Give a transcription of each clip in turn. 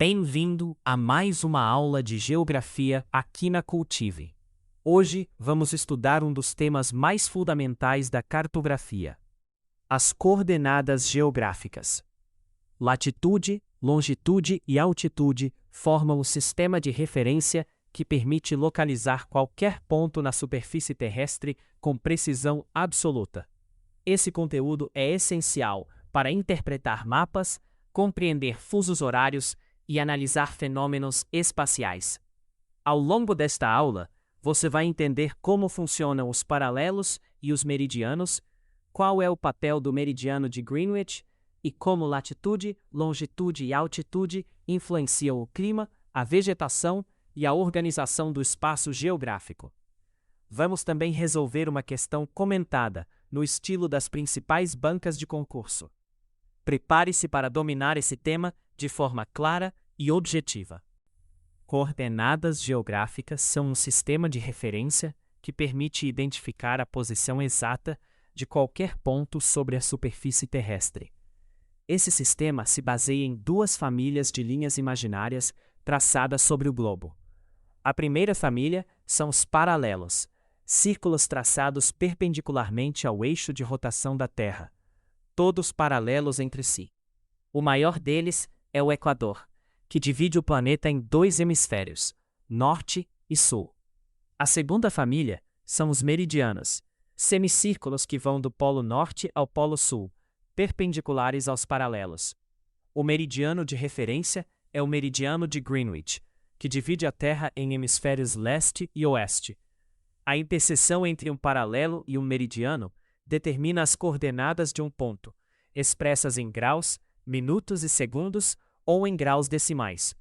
Bem-vindo a mais uma aula de Geografia aqui na Cultive. Hoje vamos estudar um dos temas mais fundamentais da cartografia: as coordenadas geográficas. Latitude, longitude e altitude formam o sistema de referência que permite localizar qualquer ponto na superfície terrestre com precisão absoluta. Esse conteúdo é essencial para interpretar mapas, compreender fusos horários e analisar fenômenos espaciais. Ao longo desta aula, você vai entender como funcionam os paralelos e os meridianos, qual é o papel do meridiano de Greenwich e como latitude, longitude e altitude influenciam o clima, a vegetação e a organização do espaço geográfico. Vamos também resolver uma questão comentada no estilo das principais bancas de concurso. Prepare-se para dominar esse tema de forma clara e objetiva. Coordenadas geográficas são um sistema de referência que permite identificar a posição exata de qualquer ponto sobre a superfície terrestre. Esse sistema se baseia em duas famílias de linhas imaginárias traçadas sobre o globo. A primeira família são os paralelos, círculos traçados perpendicularmente ao eixo de rotação da Terra, todos paralelos entre si. O maior deles é o Equador, que divide o planeta em dois hemisférios, norte e sul. A segunda família são os meridianos, semicírculos que vão do polo norte ao polo sul, perpendiculares aos paralelos. O meridiano de referência é o meridiano de Greenwich, que divide a Terra em hemisférios leste e oeste. A interseção entre um paralelo e um meridiano determina as coordenadas de um ponto, expressas em graus, minutos e segundos ou em graus decimais.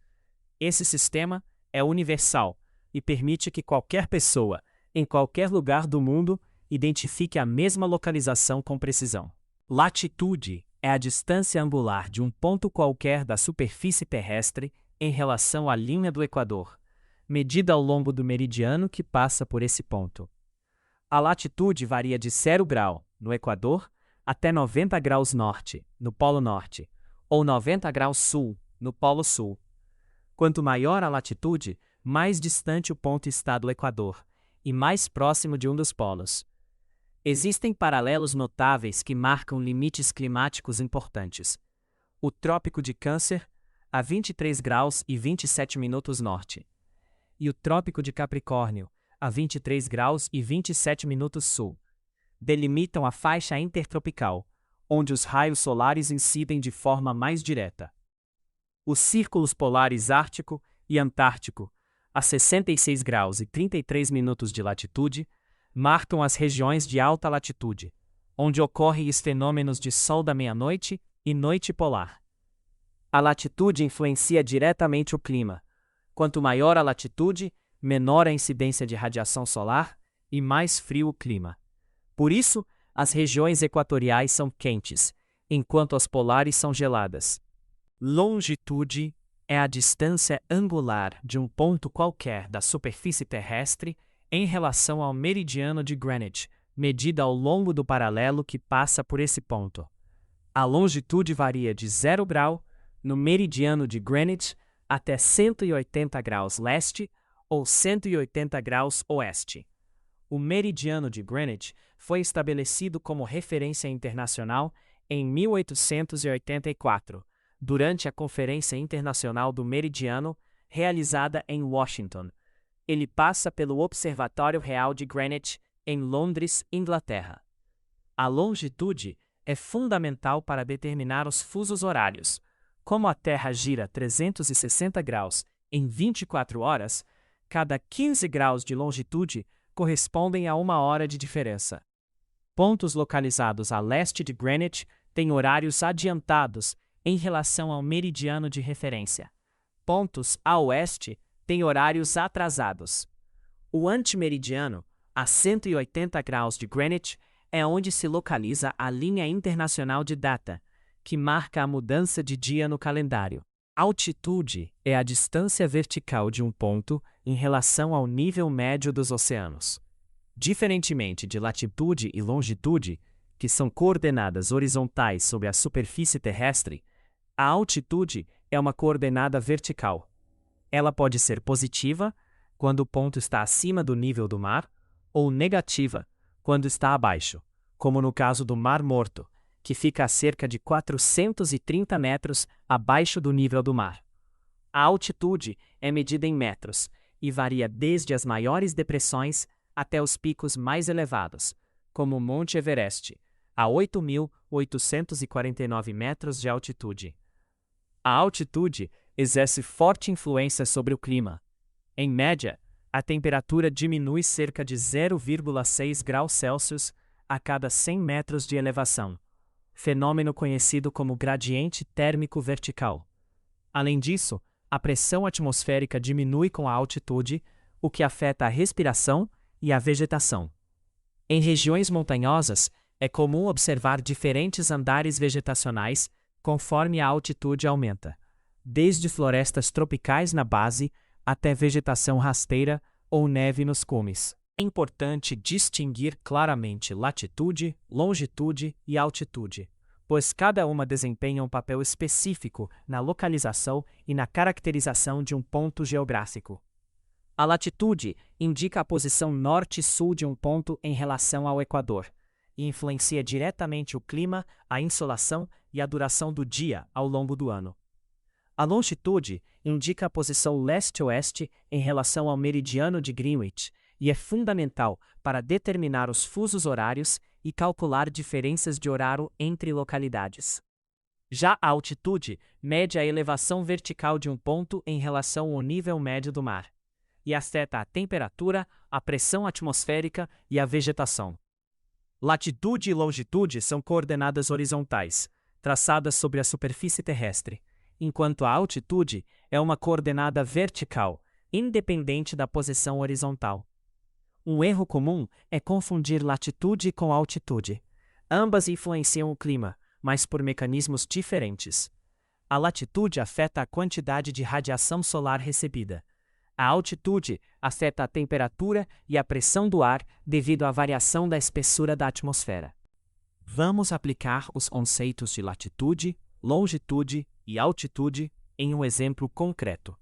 Esse sistema é universal e permite que qualquer pessoa, em qualquer lugar do mundo, identifique a mesma localização com precisão. Latitude é a distância angular de um ponto qualquer da superfície terrestre em relação à linha do Equador, medida ao longo do meridiano que passa por esse ponto. A latitude varia de 0 grau, no Equador, até 90 graus norte, no Polo Norte, ou 90 graus sul, no Polo Sul. Quanto maior a latitude, mais distante o ponto está do Equador, e mais próximo de um dos polos. Existem paralelos notáveis que marcam limites climáticos importantes. O Trópico de Câncer, a 23 graus e 27 minutos norte, e o Trópico de Capricórnio, a 23 graus e 27 minutos sul, delimitam a faixa intertropical, onde os raios solares incidem de forma mais direta. Os círculos polares Ártico e Antártico, a 66 graus e 33 minutos de latitude, marcam as regiões de alta latitude, onde ocorrem os fenômenos de sol da meia-noite e noite polar. A latitude influencia diretamente o clima. Quanto maior a latitude, menor a incidência de radiação solar e mais frio o clima. Por isso, as regiões equatoriais são quentes, enquanto as polares são geladas. Longitude é a distância angular de um ponto qualquer da superfície terrestre em relação ao meridiano de Greenwich, medida ao longo do paralelo que passa por esse ponto. A longitude varia de 0 grau, no meridiano de Greenwich, até 180 graus leste ou 180 graus oeste. O meridiano de Greenwich foi estabelecido como referência internacional em 1884, durante a Conferência Internacional do Meridiano, realizada em Washington. Ele passa pelo Observatório Real de Greenwich, em Londres, Inglaterra. A longitude é fundamental para determinar os fusos horários. Como a Terra gira 360 graus em 24 horas, cada 15 graus de longitude correspondem a 1 hora de diferença. Pontos localizados a leste de Greenwich têm horários adiantados em relação ao meridiano de referência. Pontos a oeste têm horários atrasados. O antimeridiano, a 180 graus de Greenwich, é onde se localiza a linha internacional de data, que marca a mudança de dia no calendário. Altitude é a distância vertical de um ponto em relação ao nível médio dos oceanos. Diferentemente de latitude e longitude, que são coordenadas horizontais sobre a superfície terrestre, a altitude é uma coordenada vertical. Ela pode ser positiva, quando o ponto está acima do nível do mar, ou negativa, quando está abaixo, como no caso do Mar Morto, que fica a cerca de 430 metros abaixo do nível do mar. A altitude é medida em metros e varia desde as maiores depressões até os picos mais elevados, como o Monte Everest, a 8.849 metros de altitude. A altitude exerce forte influência sobre o clima. Em média, a temperatura diminui cerca de 0,6 graus Celsius a cada 100 metros de elevação, fenômeno conhecido como gradiente térmico vertical. Além disso, a pressão atmosférica diminui com a altitude, o que afeta a respiração e a vegetação. Em regiões montanhosas, é comum observar diferentes andares vegetacionais conforme a altitude aumenta, desde florestas tropicais na base até vegetação rasteira ou neve nos cumes. É importante distinguir claramente latitude, longitude e altitude, pois cada uma desempenha um papel específico na localização e na caracterização de um ponto geográfico. A latitude indica a posição norte-sul de um ponto em relação ao Equador e influencia diretamente o clima, a insolação e a duração do dia ao longo do ano. A longitude indica a posição leste-oeste em relação ao meridiano de Greenwich e é fundamental para determinar os fusos horários e calcular diferenças de horário entre localidades. Já a altitude mede a elevação vertical de um ponto em relação ao nível médio do mar e afeta a temperatura, a pressão atmosférica e a vegetação. Latitude e longitude são coordenadas horizontais, traçadas sobre a superfície terrestre, enquanto a altitude é uma coordenada vertical, independente da posição horizontal. Um erro comum é confundir latitude com altitude. Ambas influenciam o clima, mas por mecanismos diferentes. A latitude afeta a quantidade de radiação solar recebida. A altitude afeta a temperatura e a pressão do ar devido à variação da espessura da atmosfera. Vamos aplicar os conceitos de latitude, longitude e altitude em um exemplo concreto.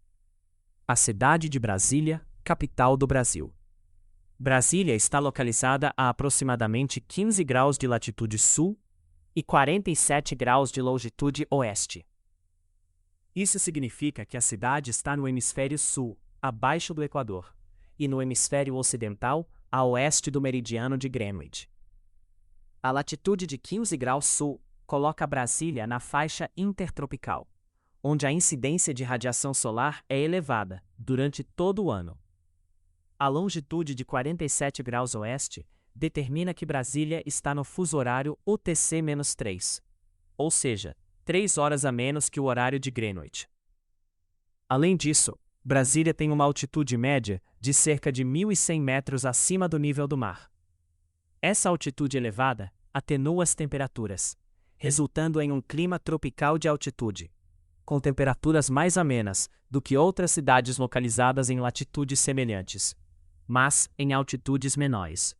A cidade de Brasília, capital do Brasil. Brasília está localizada a aproximadamente 15 graus de latitude sul e 47 graus de longitude oeste. Isso significa que a cidade está no hemisfério sul, abaixo do Equador, e no hemisfério ocidental, a oeste do meridiano de Greenwich. A latitude de 15 graus sul coloca Brasília na faixa intertropical, onde a incidência de radiação solar é elevada durante todo o ano. A longitude de 47 graus oeste determina que Brasília está no fuso horário UTC-3, ou seja, 3 horas a menos que o horário de Greenwich. Além disso, Brasília tem uma altitude média de cerca de 1.100 metros acima do nível do mar. Essa altitude elevada atenua as temperaturas, resultando em um clima tropical de altitude, com temperaturas mais amenas do que outras cidades localizadas em latitudes semelhantes, mas em altitudes menores.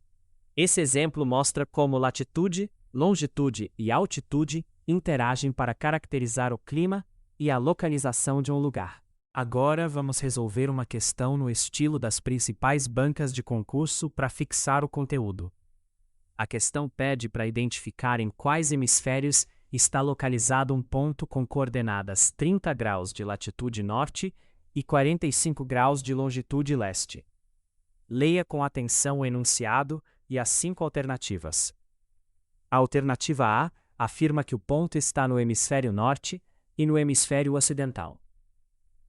Esse exemplo mostra como latitude, longitude e altitude interagem para caracterizar o clima e a localização de um lugar. Agora vamos resolver uma questão no estilo das principais bancas de concurso para fixar o conteúdo. A questão pede para identificar em quais hemisférios está localizado um ponto com coordenadas 30 graus de latitude norte e 45 graus de longitude leste. Leia com atenção o enunciado e as 5 alternativas. A alternativa A afirma que o ponto está no hemisfério norte e no hemisfério ocidental.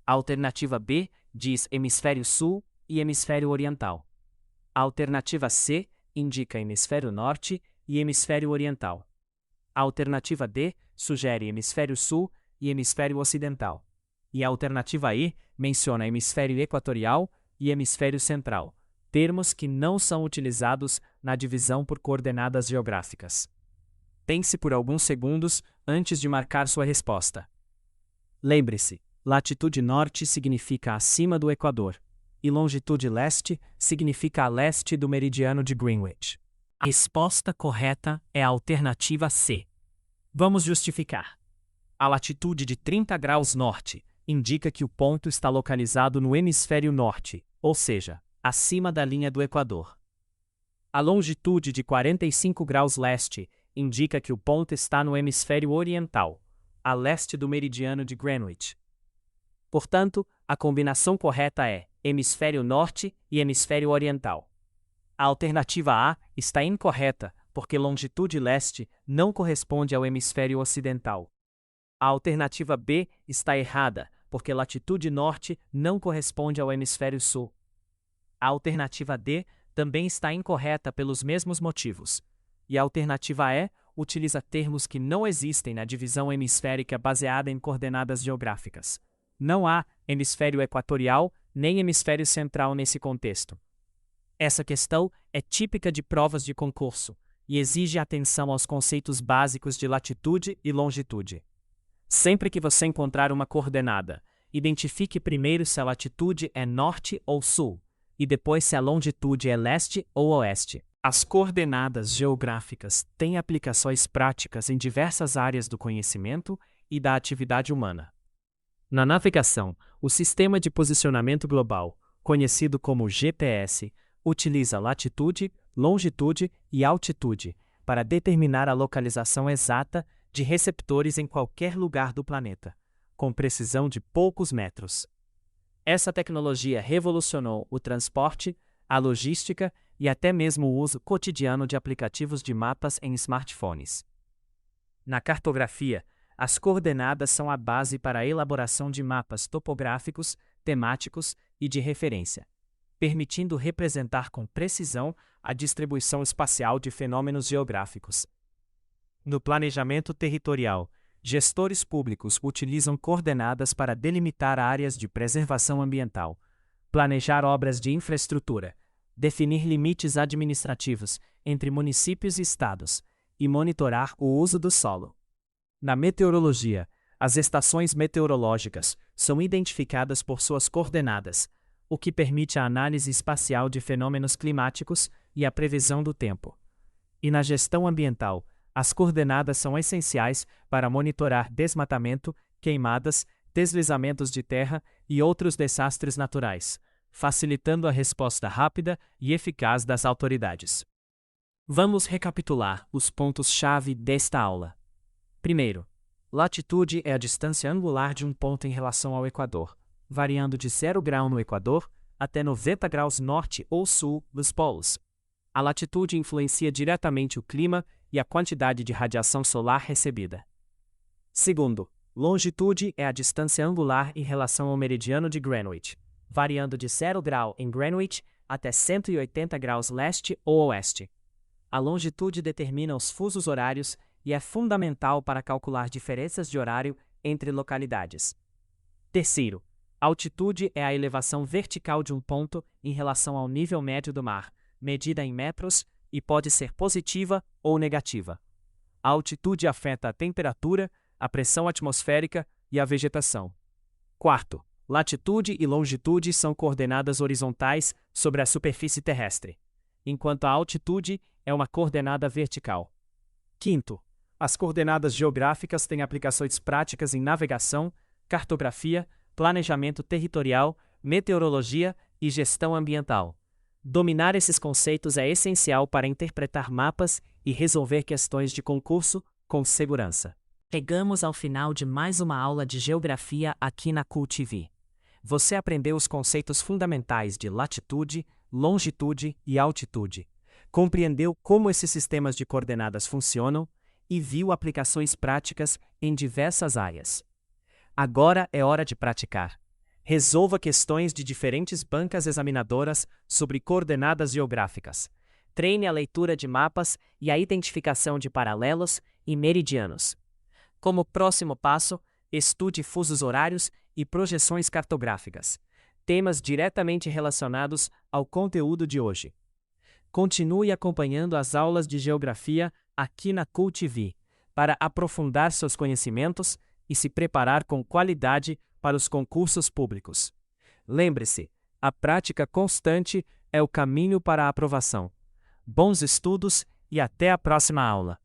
A alternativa B diz hemisfério sul e hemisfério oriental. A alternativa C indica hemisfério norte e hemisfério oriental. A alternativa D sugere hemisfério sul e hemisfério ocidental. E a alternativa E menciona hemisfério equatorial e hemisfério central, termos que não são utilizados na divisão por coordenadas geográficas. Pense por alguns segundos antes de marcar sua resposta. Lembre-se, latitude norte significa acima do Equador, e longitude leste significa a leste do meridiano de Greenwich. A resposta correta é a alternativa C. Vamos justificar. A latitude de 30 graus norte indica que o ponto está localizado no hemisfério norte, ou seja, acima da linha do Equador. A longitude de 45 graus leste indica que o ponto está no hemisfério oriental, a leste do meridiano de Greenwich. Portanto, a combinação correta é hemisfério norte e hemisfério oriental. A alternativa A está incorreta, porque longitude leste não corresponde ao hemisfério ocidental. A alternativa B está errada, porque latitude norte não corresponde ao hemisfério sul. A alternativa D também está incorreta pelos mesmos motivos. E a alternativa E utiliza termos que não existem na divisão hemisférica baseada em coordenadas geográficas. Não há hemisfério equatorial nem hemisfério central nesse contexto. Essa questão é típica de provas de concurso e exige atenção aos conceitos básicos de latitude e longitude. Sempre que você encontrar uma coordenada, identifique primeiro se a latitude é norte ou sul, e depois se a longitude é leste ou oeste. As coordenadas geográficas têm aplicações práticas em diversas áreas do conhecimento e da atividade humana. Na navegação, o Sistema de Posicionamento Global, conhecido como GPS, utiliza latitude, longitude e altitude para determinar a localização exata de receptores em qualquer lugar do planeta, com precisão de poucos metros. Essa tecnologia revolucionou o transporte, a logística e até mesmo o uso cotidiano de aplicativos de mapas em smartphones. Na cartografia, as coordenadas são a base para a elaboração de mapas topográficos, temáticos e de referência, permitindo representar com precisão a distribuição espacial de fenômenos geográficos. No planejamento territorial, gestores públicos utilizam coordenadas para delimitar áreas de preservação ambiental, planejar obras de infraestrutura, definir limites administrativos entre municípios e estados e monitorar o uso do solo. Na meteorologia, as estações meteorológicas são identificadas por suas coordenadas, o que permite a análise espacial de fenômenos climáticos e a previsão do tempo. E na gestão ambiental, as coordenadas são essenciais para monitorar desmatamento, queimadas, deslizamentos de terra e outros desastres naturais, facilitando a resposta rápida e eficaz das autoridades. Vamos recapitular os pontos-chave desta aula. Primeiro, latitude é a distância angular de um ponto em relação ao Equador, variando de 0 grau no Equador até 90 graus norte ou sul dos polos. A latitude influencia diretamente o clima e a quantidade de radiação solar recebida. Segundo, longitude é a distância angular em relação ao meridiano de Greenwich, variando de 0 grau em Greenwich até 180 graus leste ou oeste. A longitude determina os fusos horários e é fundamental para calcular diferenças de horário entre localidades. Terceiro, altitude é a elevação vertical de um ponto em relação ao nível médio do mar, medida em metros, e pode ser positiva ou negativa. A altitude afeta a temperatura, a pressão atmosférica e a vegetação. Quarto, latitude e longitude são coordenadas horizontais sobre a superfície terrestre, enquanto a altitude é uma coordenada vertical. Quinto, as coordenadas geográficas têm aplicações práticas em navegação, cartografia, planejamento territorial, meteorologia e gestão ambiental. Dominar esses conceitos é essencial para interpretar mapas e resolver questões de concurso com segurança. Chegamos ao final de mais uma aula de geografia aqui na Cool TV. Você aprendeu os conceitos fundamentais de latitude, longitude e altitude, compreendeu como esses sistemas de coordenadas funcionam e viu aplicações práticas em diversas áreas. Agora é hora de praticar. Resolva questões de diferentes bancas examinadoras sobre coordenadas geográficas. Treine a leitura de mapas e a identificação de paralelos e meridianos. Como próximo passo, estude fusos horários e projeções cartográficas, temas diretamente relacionados ao conteúdo de hoje. Continue acompanhando as aulas de geografia aqui na Cool TV para aprofundar seus conhecimentos e se preparar com qualidade para os concursos públicos. Lembre-se, a prática constante é o caminho para a aprovação. Bons estudos e até a próxima aula!